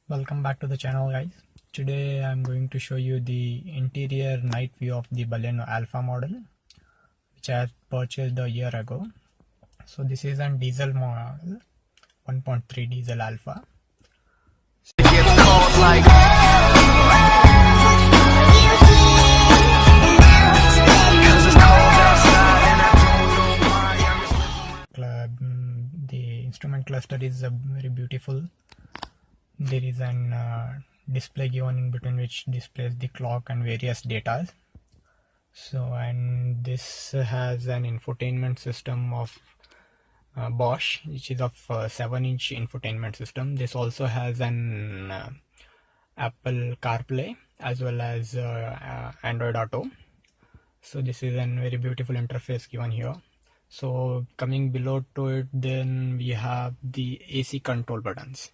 Welcome back to the channel, guys. Today I'm going to show you the interior night view of the Baleno Alpha model, which I purchased a year ago. So this is a diesel model, 1.3 diesel Alpha. The instrument cluster is very beautiful. There is an display given in between which displays the clock and various data. And this has an infotainment system of Bosch, which is of 7-inch infotainment system. This also has an Apple CarPlay as well as Android Auto. So this is a very beautiful interface given here. So coming below to it, then we have the AC control buttons.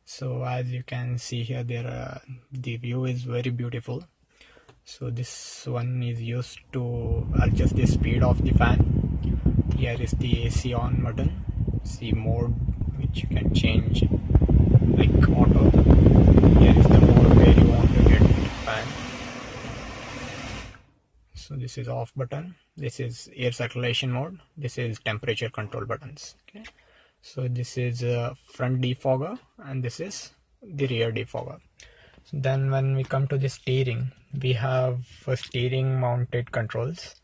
So as you can see here, the view is very beautiful. So this one is used to adjust the speed of the fan. Here is the AC on button, C mode, which you can change like auto. Here is the mode where you want to get the fan. So this is off button. This is air circulation mode. This is temperature control buttons. Okay. So this is front defogger and this is the rear defogger. Then when we come to the steering, we have steering mounted controls.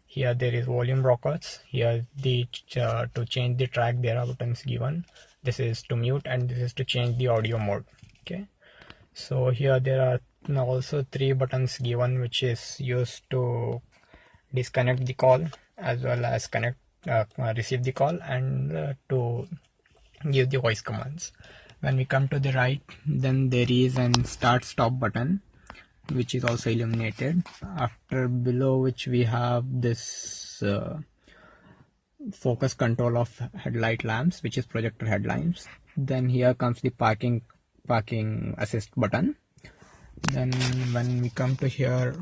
Here there is volume rockers. Here to change the track there are buttons given. This is to mute and this is to change the audio mode. Okay. So here there are also 3 buttons given, which is used to disconnect the call as well as receive the call and to give the voice commands. When we come to the right, then there is an start stop button, which is also illuminated. After below which we have this focus control of headlight lamps, which is projector headlamps. Then here comes the parking assist button. Then when we come to here,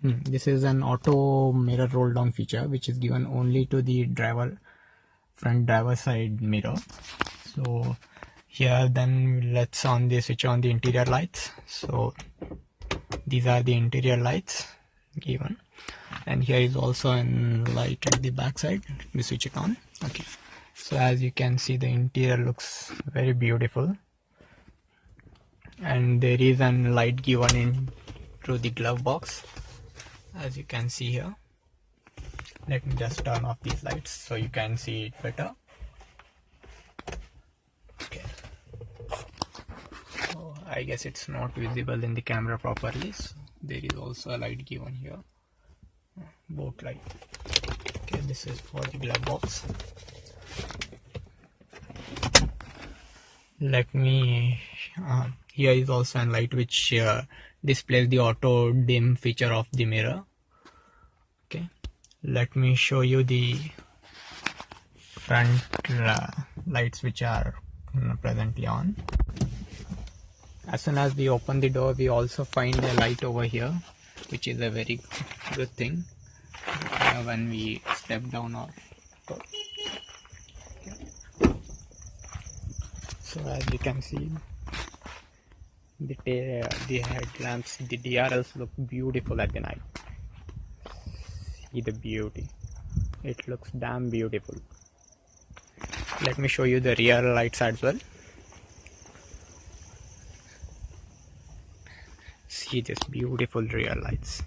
this is an auto mirror roll down feature, which is given only to the front driver side mirror. So here then let's switch on the interior lights. So these are the interior lights given, and here is also a light at the back side. Let me switch it on. Okay, so as you can see, the interior looks very beautiful, and there is a light given in through the glove box, as you can see here. Let me just turn off these lights so you can see it better. Okay. So I guess it's not visible in the camera properly. So there is also a light given here, both light. Okay, this is for the glove box. Let me. Here is also a light which displays the auto dim feature of the mirror. Okay, let me show you the front lights which are presently on. As soon as we open the door, we also find a light over here, which is a very good thing when we step down or go. So as you can see, the headlamps, the DRLs look beautiful at the night. See the beauty. It looks damn beautiful. Let me show you the rear lights as well. See this beautiful rear lights.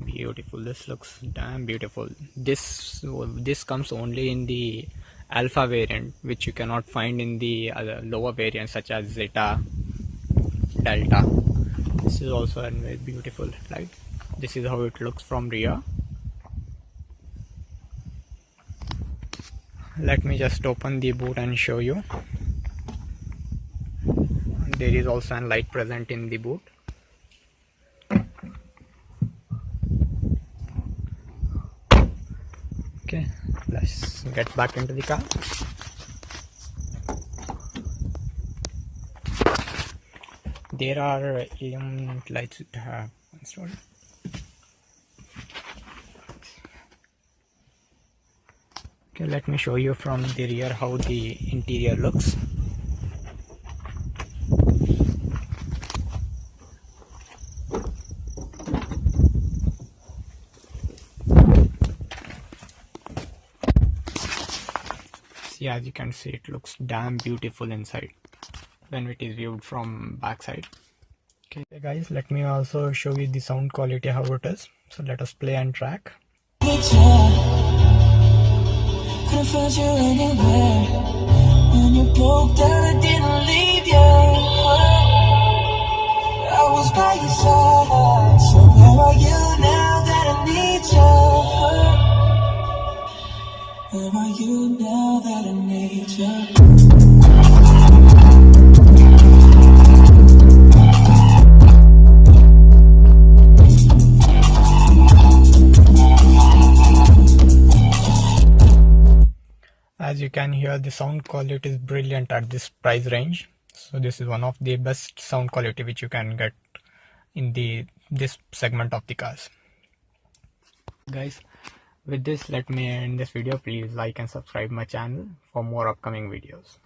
Beautiful. This looks damn beautiful. This comes only in the Alpha variant, which you cannot find in the other lower variants such as Zeta, Delta. This is also a very beautiful light. This is how it looks from rear. Let me just open the boot and show you. There is also a light present in the boot. Okay, let's get back into the car. There are illuminant lights which I have installed. Okay, let me show you from the rear how the interior looks. Yeah, as you can see, it looks damn beautiful inside when it is viewed from backside. Okay guys, let me also show you the sound quality, how it is. So let us play and track. Couldn't find you anywhere. When you broke down, I didn't leave you. I was by your side. So where are you now that I need you? Where are you now that I need you? As you can hear, the sound quality is brilliant at this price range. So this is one of the best sound quality which you can get in this segment of the cars. Guys, with this, let me end this video. Please like and subscribe my channel for more upcoming videos.